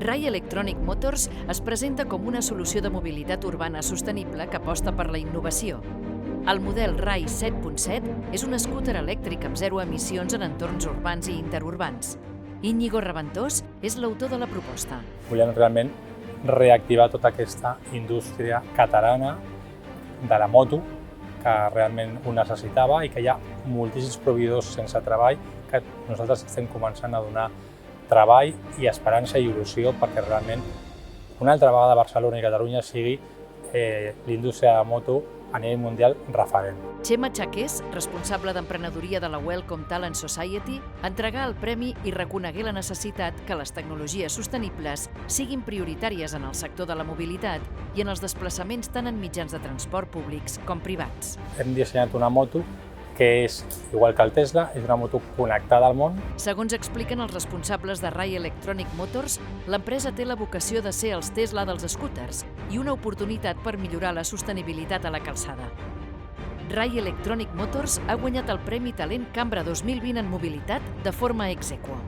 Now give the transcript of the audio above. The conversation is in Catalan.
Rai Electronic Motors es presenta com una solució de mobilitat urbana sostenible que aposta per la innovació. El model Rai 7.7 és un scooter elèctric amb zero emissions en entorns urbans i interurbans. Íñigo Raventós és l'autor de la proposta. Volem realment reactivar tota aquesta indústria catalana de la moto que realment ho necessitava i que hi ha moltíssims proveïdors sense treball que nosaltres estem començant a donar treball i esperança i il·lusió perquè realment una altra vegada Barcelona i Catalunya sigui l'indústria de moto a nivell mundial referent. Txema Chaqués, responsable d'emprenedoria de la Welcome Talent Society, entregà el premi i reconegué la necessitat que les tecnologies sostenibles siguin prioritàries en el sector de la mobilitat i en els desplaçaments tant en mitjans de transport públics com privats. Hem dissenyat una moto que és, igual que el Tesla, és una moto connectada al món. Segons expliquen els responsables de Rai Electronic Motors, l'empresa té la vocació de ser els Tesla dels scooters i una oportunitat per millorar la sostenibilitat a la calçada. Rai Electronic Motors ha guanyat el Premi Talent Cambra 2020 en mobilitat de forma ex aequo.